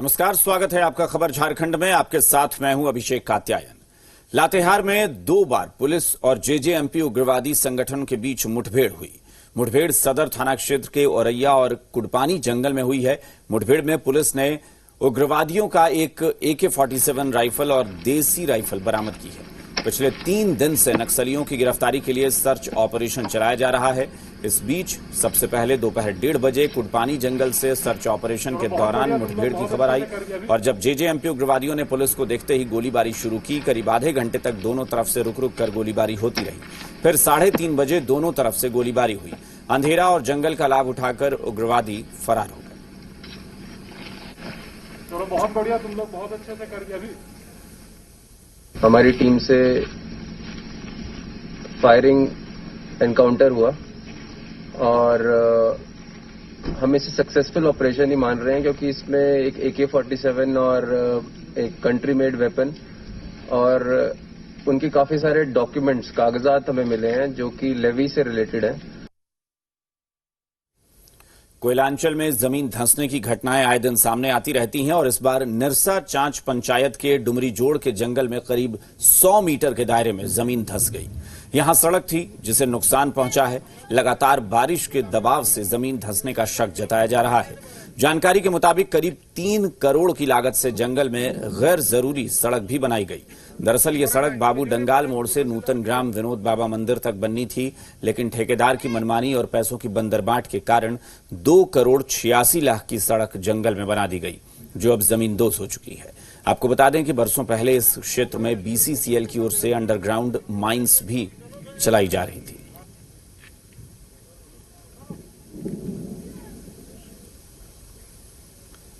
नमस्कार, स्वागत है आपका खबर झारखंड में। आपके साथ मैं हूं अभिषेक कात्यायन। लातेहार में 2 बार पुलिस और जेजेएमपी उग्रवादी संगठन के बीच मुठभेड़ हुई। मुठभेड़ सदर थाना क्षेत्र के औरैया और कुडपानी जंगल में हुई है। मुठभेड़ में पुलिस ने उग्रवादियों का एक AK-47 राइफल और देसी राइफल बरामद की है। पिछले 3 दिन से नक्सलियों की गिरफ्तारी के लिए सर्च ऑपरेशन चलाया जा रहा है। इस बीच सबसे पहले दोपहर 1:30 बजे कुडपानी जंगल से सर्च ऑपरेशन के दौरान मुठभेड़ की खबर आई और जब जेजेएमपी उग्रवादियों ने पुलिस को देखते ही गोलीबारी शुरू की। करीब आधे घंटे तक दोनों तरफ से रुक रुक कर गोलीबारी होती रही। फिर 3:30 बजे दोनों तरफ से गोलीबारी हुई। अंधेरा और जंगल का लाभ उठाकर उग्रवादी फरार हो गए। चलो, बहुत बढ़िया, तुम लोग बहुत अच्छे से कर दिया। अभी हमारी टीम से फायरिंग एनकाउंटर हुआ और हम इसे सक्सेसफुल ऑपरेशन ही मान रहे हैं, क्योंकि इसमें एक AK-47 और एक कंट्री मेड वेपन और उनके काफी सारे डॉक्यूमेंट्स, कागजात हमें मिले हैं जो कि लेवी से रिलेटेड है। कोयलांचल में जमीन धंसने की घटनाएं आए दिन सामने आती रहती हैं और इस बार निरसा चांच पंचायत के डुमरी जोड़ के जंगल में करीब 100 मीटर के दायरे में जमीन धंस गई। यहां सड़क थी जिसे नुकसान पहुंचा है। लगातार बारिश के दबाव से जमीन धंसने का शक जताया जा रहा है। जानकारी के मुताबिक करीब 3 करोड़ की लागत से जंगल में गैर जरूरी सड़क भी बनाई गई। दरअसल ये सड़क बाबू डंगाल मोड़ से नूतन ग्राम विनोद बाबा मंदिर तक बननी थी, लेकिन ठेकेदार की मनमानी और पैसों की बंदरबांट के कारण 2 करोड़ 86 लाख की सड़क जंगल में बना दी गई, जो अब जमींदोज हो चुकी है। आपको बता दें कि बरसों पहले इस क्षेत्र में BCCL की ओर से अंडरग्राउंड माइंस भी चलाई जा रही थी।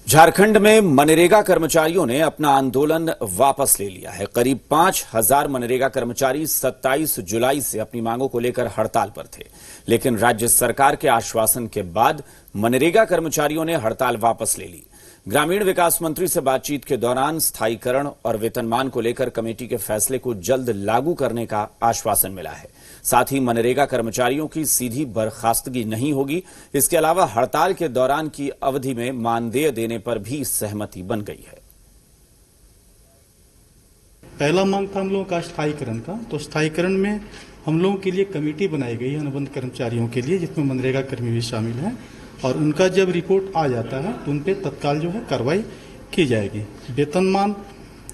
झारखंड में मनरेगा कर्मचारियों ने अपना आंदोलन वापस ले लिया है। करीब 5000 मनरेगा कर्मचारी 27 जुलाई से अपनी मांगों को लेकर हड़ताल पर थे, लेकिन राज्य सरकार के आश्वासन के बाद मनरेगा कर्मचारियों ने हड़ताल वापस ले ली। ग्रामीण विकास मंत्री से बातचीत के दौरान स्थायीकरण और वेतनमान को लेकर कमेटी के फैसले को जल्द लागू करने का आश्वासन मिला है। साथ ही मनरेगा कर्मचारियों की सीधी बर्खास्तगी नहीं होगी। इसके अलावा हड़ताल के दौरान की अवधि में मानदेय देने पर भी सहमति बन गई है। पहला मांग था हम लोगों का स्थायीकरण का, तो स्थायीकरण में हम लोगों के लिए कमेटी बनाई गई है अनुबंध कर्मचारियों के लिए, जिसमें मनरेगा कर्मी भी शामिल हैं और उनका जब रिपोर्ट आ जाता है तो उन पे तत्काल जो है कार्रवाई की जाएगी। वेतनमान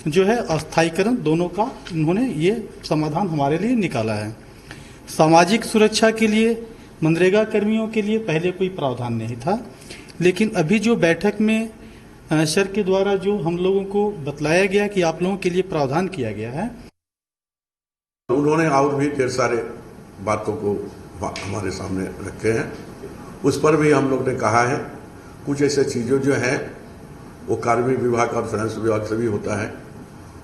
जो है अस्थायीकरण दोनों का उन्होंने ये समाधान हमारे लिए निकाला है। सामाजिक सुरक्षा के लिए मनरेगा कर्मियों के लिए पहले कोई प्रावधान नहीं था, लेकिन अभी जो बैठक में सर के द्वारा जो हम लोगों को बतलाया गया कि आप लोगों के लिए प्रावधान किया गया है, उन्होंने और भी ढेर सारे बातों को हमारे सामने रखे हैं। उस पर भी हम लोग ने कहा है कुछ ऐसे चीज़ें जो हैं वो कार्मिक विभाग और फाइनेंस विभाग से भी होता है,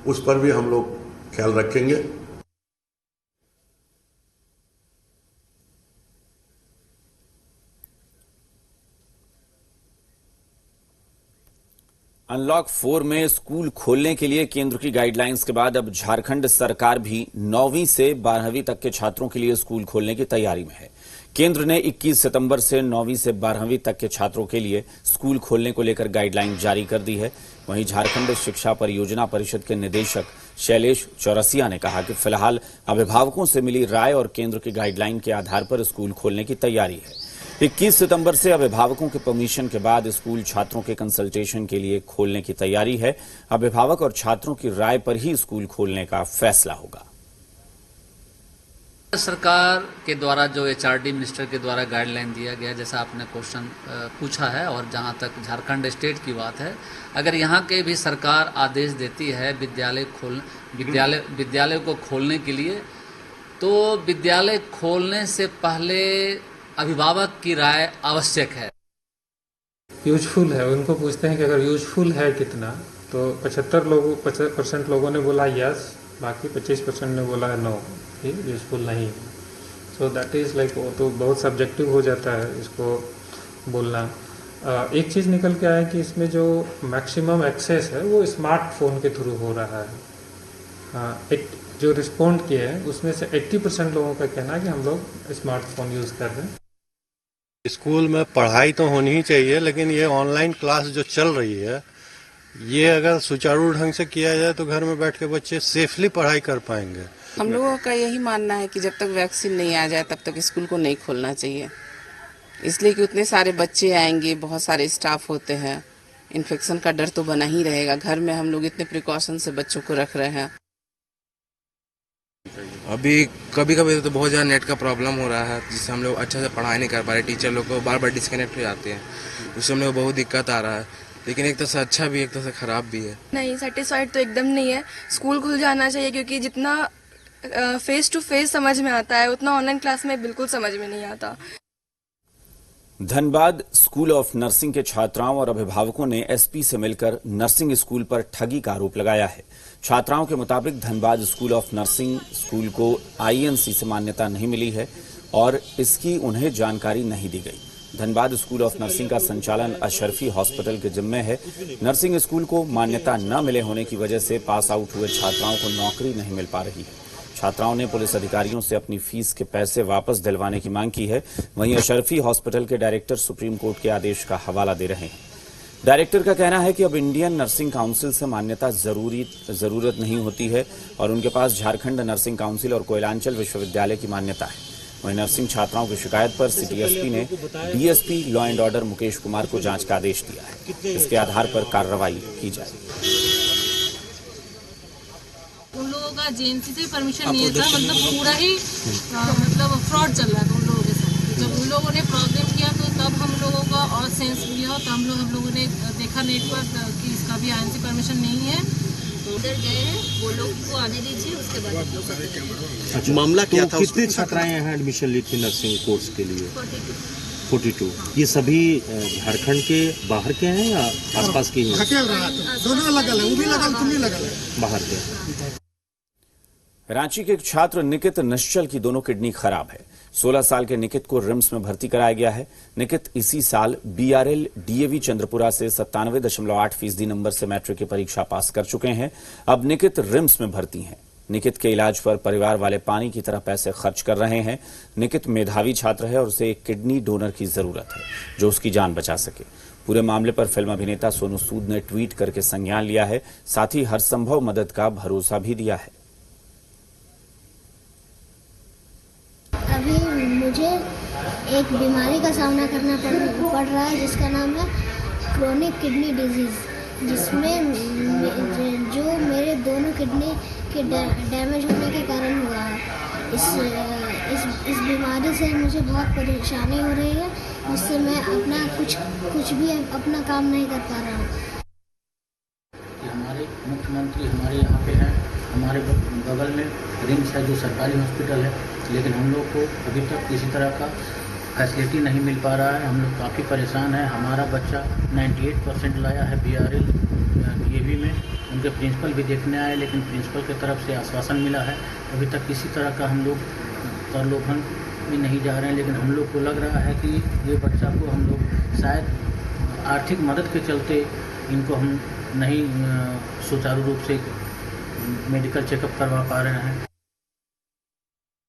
उस पर भी हम लोग ख्याल रखेंगे। अनलॉक 4 में स्कूल खोलने के लिए केंद्र की गाइडलाइंस के बाद अब झारखंड सरकार भी 9वीं से 12वीं तक के छात्रों के लिए स्कूल खोलने की तैयारी में है। केंद्र ने 21 सितंबर से 9वीं से 12वीं तक के छात्रों के लिए स्कूल खोलने को लेकर गाइडलाइन जारी कर दी है। वहीं झारखंड शिक्षा परियोजना परिषद के निदेशक शैलेश चौरसिया ने कहा कि फिलहाल अभिभावकों से मिली राय और केंद्र की गाइडलाइन के आधार पर स्कूल खोलने की तैयारी है। 21 सितंबर से अभिभावकों के परमिशन के बाद स्कूल छात्रों के कंसल्टेशन के लिए खोलने की तैयारी है। अभिभावक और छात्रों की राय पर ही स्कूल खोलने का फैसला होगा। सरकार के द्वारा जो HRD मिनिस्टर के द्वारा गाइडलाइन दिया गया, जैसा आपने क्वेश्चन पूछा है, और जहां तक झारखंड स्टेट की बात है, अगर यहां के भी सरकार आदेश देती है विद्यालय को खोलने के लिए, तो विद्यालय खोलने से पहले अभिभावक की राय आवश्यक है। यूजफुल है, उनको पूछते हैं कि अगर यूजफुल है कितना, तो 75% लोगों ने बोला यस, बाकी 25% ने बोला है नो, यूजफुल नहीं। सो दैट इज़ लाइक, वो तो बहुत सब्जेक्टिव हो जाता है इसको बोलना। एक चीज़ निकल के आया कि इसमें जो मैक्सिमम एक्सेस है वो स्मार्टफोन के थ्रू हो रहा है। जो रिस्पॉन्ड किए हैं उसमें से 80% लोगों का कहना है कि हम लोग स्मार्टफोन यूज़ कर रहे हैं। स्कूल में पढ़ाई तो होनी ही चाहिए, लेकिन ये ऑनलाइन क्लास जो चल रही है ये अगर सुचारू ढंग से किया जाए तो घर में बैठ के बच्चे सेफली पढ़ाई कर पाएंगे। हम लोगों का यही मानना है कि जब तक वैक्सीन नहीं आ जाए तब तक स्कूल को नहीं खोलना चाहिए, इसलिए कि उतने सारे बच्चे आएंगे, बहुत सारे स्टाफ होते हैं, इन्फेक्शन का डर तो बना ही रहेगा। घर में हम लोग इतने प्रिकॉशन से बच्चों को रख रहे हैं। अभी कभी कभी तो बहुत ज़्यादा नेट का प्रॉब्लम हो रहा है, जिससे हम लोग अच्छे से पढ़ाई नहीं कर पा रहे। टीचर लोग को बार बार डिस्कनेक्ट हो जाते हैं, उससे हम लोग को बहुत दिक्कत आ रहा है। लेकिन एक तरह से अच्छा भी, एक तरह से खराब भी है। नहीं, सेटिस्फाइड तो एकदम नहीं है। स्कूल खुल जाना चाहिए, क्योंकि जितना फेस टू फेस समझ में आता है उतना ऑनलाइन क्लास में बिल्कुल समझ में नहीं आता। धनबाद स्कूल ऑफ नर्सिंग के छात्राओं और अभिभावकों ने एसपी से मिलकर नर्सिंग स्कूल पर ठगी का आरोप लगाया है। छात्राओं के मुताबिक Dhanbad school of nursing school को आईएनसी से मान्यता नहीं मिली है और इसकी उन्हें जानकारी नहीं दी गई। धनबाद स्कूल ऑफ नर्सिंग का संचालन अशरफी हॉस्पिटल के जिम्मे है। नर्सिंग स्कूल को मान्यता न मिले होने की वजह से पास आउट हुए छात्राओं को नौकरी नहीं मिल पा रही है। छात्राओं ने पुलिस अधिकारियों से अपनी फीस के पैसे वापस दिलवाने की मांग की है। वहीं अशरफी हॉस्पिटल के डायरेक्टर सुप्रीम कोर्ट के आदेश का हवाला दे रहे हैं। डायरेक्टर का कहना है कि अब इंडियन नर्सिंग काउंसिल से मान्यता जरूरत नहीं होती है और उनके पास झारखंड नर्सिंग काउंसिल और कोयलांचल विश्वविद्यालय की मान्यता है। वहीं नर्सिंग छात्राओं की शिकायत पर सिटी एसपी ने DSP law and order Mukesh Kumar को जांच का आदेश दिया है। इसके आधार पर कार्रवाई की जाएगी। उन लोगों का जेएनसी से परमिशन नहीं था, मतलब पूरा ही मतलब फ्रॉड चल रहा था उन लोगों के साथ। जब उन लोगों ने प्रॉब्लम किया तो तब हम लोगों का और सेंस लिया, तो हम लोगों ने देखा नेट पर कि इसका भी आईएनसी परमिशन नहीं है, तो उधर गए हैं। वो लोग को आने दीजिए, उसके बाद हम लोग अच्छा, मामला क्या था? कितनी छात्राएं यहाँ एडमिशन ली थी नर्सिंग कोर्स के लिए? 42। ये सभी झारखंड के बाहर के हैं या आसपास के हैं? दोनों अलग अलग, वो भी लगल, तुम भी लगल, बाहर के। रांची के एक छात्र निकित निश्चल की दोनों किडनी खराब है। 16 साल के निकित को रिम्स में भर्ती कराया गया है। निकित इसी साल बीआरएल डीएवी चंद्रपुरा से 97.8% नंबर से मैट्रिक की परीक्षा पास कर चुके हैं। अब निकित रिम्स में भर्ती हैं। निकित के इलाज पर परिवार वाले पानी की तरह पैसे खर्च कर रहे हैं। निकित मेधावी छात्र है और उसे एक किडनी डोनर की जरूरत है जो उसकी जान बचा सके। पूरे मामले पर फिल्म अभिनेता सोनू सूद ने ट्वीट करके संज्ञान लिया है, साथ ही हर संभव मदद का भरोसा भी दिया है। अभी मुझे एक बीमारी का सामना करना पड़ रहा है जिसका नाम है क्रोनिक किडनी डिजीज़, जिसमें जो मेरे दोनों किडनी के डैमेज होने के कारण हुआ है। इस बीमारी से मुझे बहुत परेशानी हो रही है, जिससे मैं अपना कुछ भी अपना काम नहीं कर पा रहा हूँ। हमारे मुख्यमंत्री हमारे यहाँ पे हैं, हमारे बगल में रिम्स है जो सरकारी हॉस्पिटल है, लेकिन हम लोग को अभी तक किसी तरह का फैसिलिटी नहीं मिल पा रहा है। हम लोग काफ़ी परेशान हैं। हमारा बच्चा 98% लाया है बीआरएल डीएवी में। उनके प्रिंसिपल भी देखने आए, लेकिन प्रिंसिपल की तरफ से आश्वासन मिला है। अभी तक किसी तरह का हम लोग प्रलोभन में नहीं जा रहे हैं, लेकिन हम लोग को लग रहा है कि ये बच्चा को हम लोग शायद आर्थिक मदद के चलते इनको हम नहीं सुचारू रूप से मेडिकल चेकअप करवा पा रहे हैं।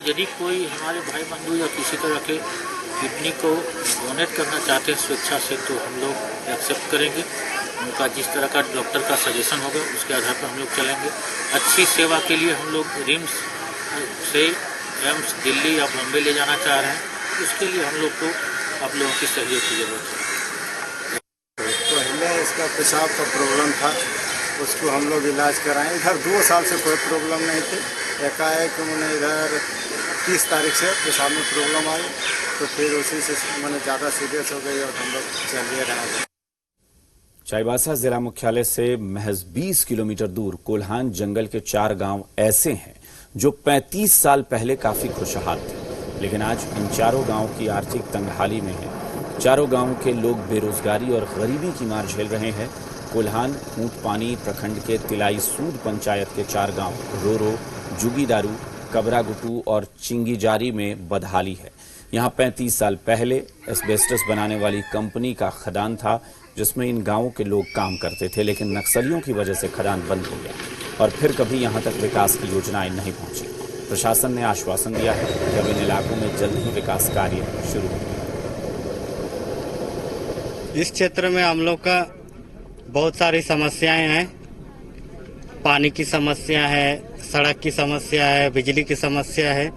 यदि कोई हमारे भाई बंधु या किसी तरह के किडनी को डोनेट करना चाहते हैं स्वेच्छा से, तो हम लोग एक्सेप्ट करेंगे। उनका जिस तरह का डॉक्टर का सजेशन होगा उसके आधार पर हम लोग चलेंगे। अच्छी सेवा के लिए हम लोग रिम्स से एम्स दिल्ली या बॉम्बे ले जाना चाह रहे हैं। उसके लिए हम लोग को आप लोगों की सहयोग की जरूरत है। पहले इसका पेशाब का प्रॉब्लम था, उसको हम लोग इलाज कराएं। इधर 2 साल से कोई प्रॉब्लम नहीं थी। एकाएक मैंने इधर 30 तारीख से पेशाब में प्रॉब्लम आई, तो फिर उसी से मैंने ज़्यादा सीरियस हो गई और हम लोग चलिए रहे। चाईबासा जिला मुख्यालय से महज 20 किलोमीटर दूर कोल्हान जंगल के 4 गांव ऐसे हैं जो 35 साल पहले काफी खुशहाल थे, लेकिन आज इन चारों गांवों की आर्थिक तंगहाली में है। चारों गांवों के लोग बेरोजगारी और गरीबी की मार झेल रहे हैं। कोल्हान ऊंटपानी प्रखंड के तिलाई सूद पंचायत के 4 गांव रोरो, जुगीदारू, कबरागुटू और चिंगीजारी में बदहाली है। यहाँ 35 साल पहले एस्बेस्टस बनाने वाली कंपनी का खदान था, जिसमें इन गांवों के लोग काम करते थे, लेकिन नक्सलियों की वजह से खदान बंद हो गया और फिर कभी यहाँ तक विकास की योजनाएं नहीं पहुंची। प्रशासन ने आश्वासन दिया है कि अब इन इलाकों में जल्द ही विकास कार्य शुरू होंगे। इस क्षेत्र में हम लोग का बहुत सारी समस्याएं हैं। पानी की समस्या है, सड़क की समस्या है, बिजली की समस्या है।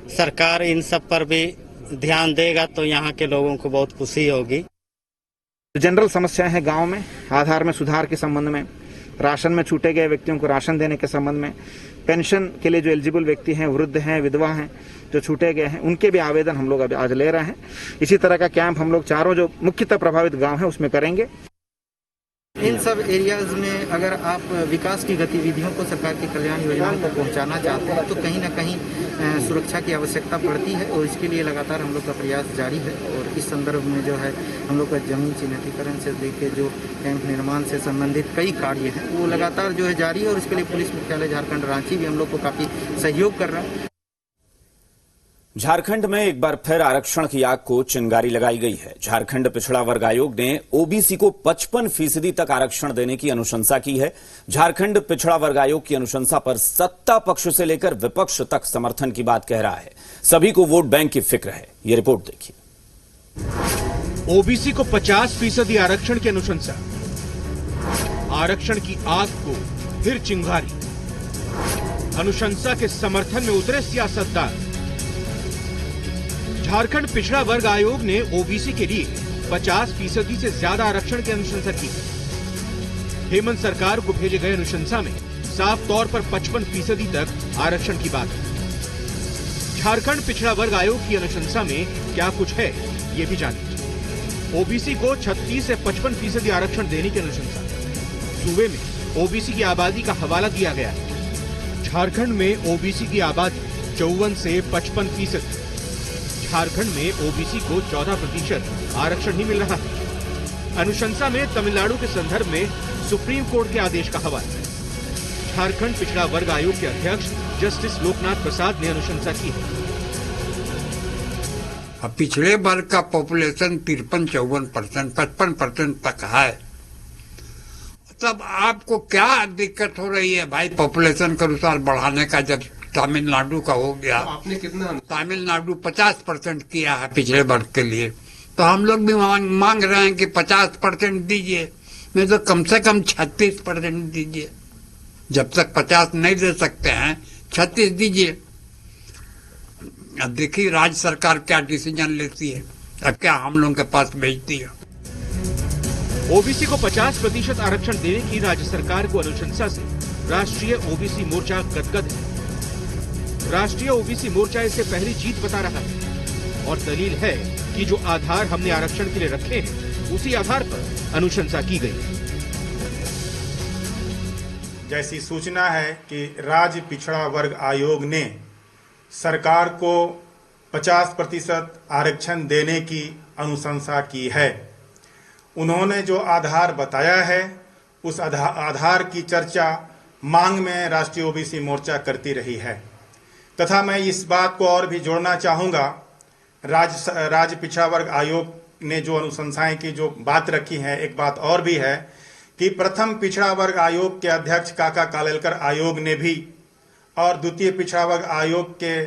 सरकार इन सब पर भी ध्यान देगा तो यहाँ के लोगों को बहुत खुशी होगी। जनरल समस्याएं हैं गांव में, आधार में सुधार के संबंध में, राशन में छूटे गए व्यक्तियों को राशन देने के संबंध में, पेंशन के लिए जो एलिजिबल व्यक्ति हैं, वृद्ध हैं, विधवा हैं, जो छूटे गए हैं, उनके भी आवेदन हम लोग अभी आज ले रहे हैं। इसी तरह का कैंप हम लोग चारों जो मुख्यतः प्रभावित गांव हैं उसमें करेंगे। इन सब एरियाज में अगर आप विकास की गतिविधियों को, सरकार की कल्याण योजनाओं को पहुंचाना चाहते हैं तो कहीं ना कहीं सुरक्षा की आवश्यकता पड़ती है और इसके लिए लगातार हम लोग का प्रयास जारी है। और इस संदर्भ में जो है हम लोग का जमीन चिन्हितीकरण से लेके जो कैंप निर्माण से संबंधित कई कार्य हैं वो लगातार जो है जारी है और इसके लिए पुलिस मुख्यालय झारखंड रांची भी हम लोग को काफी सहयोग कर रहा है। झारखंड में एक बार फिर आरक्षण की आग को चिंगारी लगाई गई है। झारखंड पिछड़ा वर्ग आयोग ने ओबीसी को 55% तक आरक्षण देने की अनुशंसा की है। झारखंड पिछड़ा वर्ग आयोग की अनुशंसा पर सत्ता पक्ष से लेकर विपक्ष तक समर्थन की बात कह रहा है। सभी को वोट बैंक की फिक्र है। ये रिपोर्ट देखिए। ओबीसी को 50% आरक्षण की अनुशंसा, आरक्षण की आग को फिर चिंगारी। अनुशंसा के समर्थन में उतरे सियासतदान। झारखंड पिछड़ा वर्ग आयोग ने ओबीसी के लिए 50% से ज्यादा आरक्षण की अनुशंसा की। हेमंत सरकार को भेजे गए अनुशंसा में साफ तौर पर 55% तक आरक्षण की बात है। झारखंड पिछड़ा वर्ग आयोग की अनुशंसा में क्या कुछ है, ये भी जानिए। ओबीसी को 36 से 55% आरक्षण देने की अनुशंसा। सूबे में ओबीसी की आबादी का हवाला दिया गया है। झारखंड में ओबीसी की आबादी 54 से 55%। झारखंड में ओबीसी को 14% आरक्षण ही मिल रहा है। अनुशंसा में तमिलनाडु के संदर्भ में सुप्रीम कोर्ट के आदेश का हवाला। झारखंड पिछड़ा वर्ग आयोग के अध्यक्ष जस्टिस लोकनाथ प्रसाद ने अनुशंसा की है। अब पिछड़े वर्ग का पॉपुलेशन 53-54%, 55% तक है, तब आपको क्या दिक्कत हो रही है भाई पॉपुलेशन के अनुसार बढ़ाने का? जब तमिलनाडु का हो गया, तो आपने कितना? तमिलनाडु 50% किया है पिछड़े वर्ग के लिए, तो हम लोग भी मांग रहे हैं कि 50% दीजिए, नहीं तो कम से कम 36% दीजिए। जब तक 50 नहीं दे सकते हैं 36 दीजिए। अब देखिए राज्य सरकार क्या डिसीजन लेती है, अब क्या हम लोगों के पास भेजती है। ओबीसी को 50% आरक्षण देने की राज्य सरकार को अनुशंसा से राष्ट्रीय ओबीसी मोर्चा गदगद है। राष्ट्रीय ओबीसी मोर्चा इसे पहली जीत बता रहा है और दलील है कि जो आधार हमने आरक्षण के लिए रखे हैं उसी आधार पर अनुशंसा की गई है। जैसी सूचना है कि राज्य पिछड़ा वर्ग आयोग ने सरकार को 50% आरक्षण देने की अनुशंसा की है। उन्होंने जो आधार बताया है उस आधार की चर्चा मांग में राष्ट्रीय ओबीसी मोर्चा करती रही है। तथा मैं इस बात को और भी जोड़ना चाहूँगा, राज्य पिछड़ा वर्ग आयोग ने जो अनुशंसाएं की, जो बात रखी है, एक बात और भी है कि प्रथम पिछड़ा वर्ग आयोग के अध्यक्ष काका कालेलकर आयोग ने भी और द्वितीय पिछड़ा वर्ग आयोग के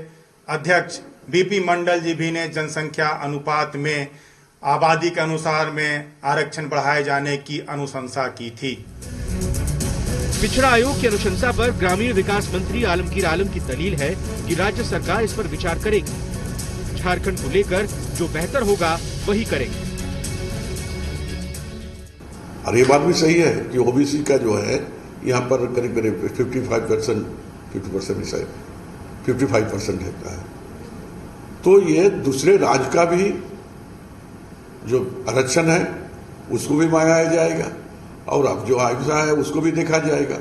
अध्यक्ष बीपी मंडल जी भी ने जनसंख्या अनुपात में आबादी के अनुसार में आरक्षण बढ़ाए जाने की अनुशंसा की थी। पिछड़ा आयोग की अनुशंसा पर ग्रामीण विकास मंत्री आलमगीर आलम की दलील है कि राज्य सरकार इस पर विचार करेगी। झारखंड को लेकर जो बेहतर होगा वही करेगी। और ये बात भी सही है कि ओबीसी का जो है यहाँ पर करीब करीब 55% है। तो ये दूसरे राज्य का भी जो आरक्षण है उसको भी मंगाया जाएगा और अब जो आयुषा है उसको भी देखा जाएगा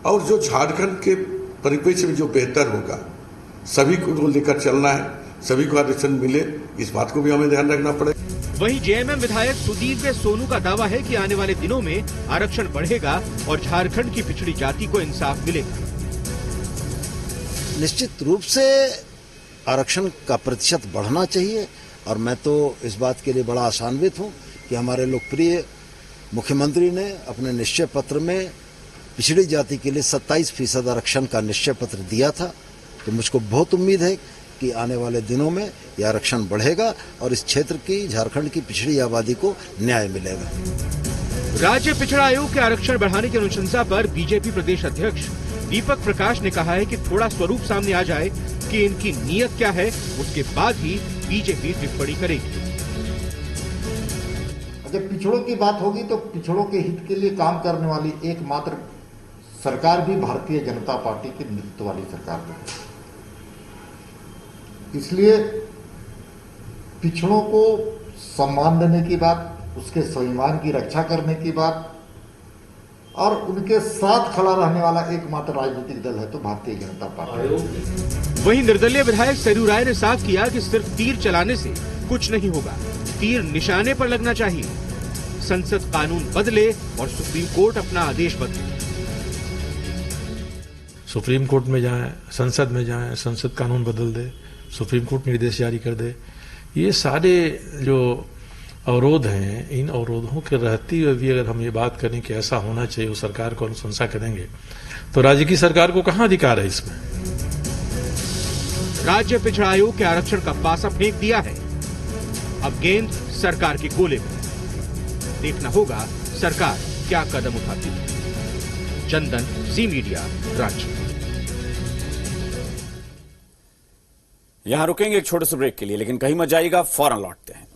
और जो झारखंड के परिप्रेक्ष्य में जो बेहतर होगा सभी को लेकर चलना है, सभी को आरक्षण मिले, इस बात को भी हमें ध्यान रखना पड़ेगा। वहीं जेएमएम विधायक सुदीप सोनू का दावा है कि आने वाले दिनों में आरक्षण बढ़ेगा और झारखंड की पिछड़ी जाति को इंसाफ मिलेगा। निश्चित रूप से आरक्षण का प्रतिशत बढ़ना चाहिए और मैं तो इस बात के लिए बड़ा आशान्वित हूं कि हमारे लोकप्रिय मुख्यमंत्री ने अपने निश्चय पत्र में पिछड़ी जाति के लिए 27% आरक्षण का निश्चय पत्र दिया था। तो मुझको बहुत उम्मीद है कि आने वाले दिनों में यह आरक्षण बढ़ेगा और इस क्षेत्र की, झारखंड की पिछड़ी आबादी को न्याय मिलेगा। राज्य पिछड़ा आयोग के आरक्षण बढ़ाने की अनुशंसा पर बीजेपी प्रदेश अध्यक्ष दीपक प्रकाश ने कहा है कि थोड़ा स्वरूप सामने आ जाए कि इनकी नीयत क्या है, उसके बाद ही बीजेपी टिप्पणी करेगी। जब पिछड़ों की बात होगी तो पिछड़ों के हित के लिए काम करने वाली एकमात्र सरकार भी भारतीय जनता पार्टी के नेतृत्व वाली सरकार है। इसलिए पिछड़ों को सम्मान देने की बात, उसके स्वाभिमान की रक्षा करने की बात और उनके साथ खड़ा रहने वाला एकमात्र राजनीतिक दल है तो भारतीय जनता पार्टी। वहीं निर्दलीय विधायक सरयू राय ने साफ किया कि सिर्फ तीर चलाने से कुछ नहीं होगा, तीर निशाने पर लगना चाहिए। संसद कानून बदले और सुप्रीम कोर्ट अपना आदेश बदले। सुप्रीम कोर्ट में जाएं, संसद में जाएं, संसद कानून बदल दे, सुप्रीम कोर्ट निर्देश जारी कर दे। ये सारे जो अवरोध हैं, इन अवरोधों के रहते हुए भी अगर हम ये बात करें कि ऐसा होना चाहिए, वो सरकार को अनुशंसा करेंगे तो राज्य की सरकार को कहां अधिकार है इसमें। राज्य पिछड़ा आयोग के आरक्षण का पासा फेंक दिया है, अब गेंद सरकार के गोले में। देखना होगा सरकार क्या कदम उठाती है। चंदन, सी मीडिया, रांची। यहां रुकेंगे एक छोटे से ब्रेक के लिए, लेकिन कहीं मत जाइएगा, फौरन लौटते हैं।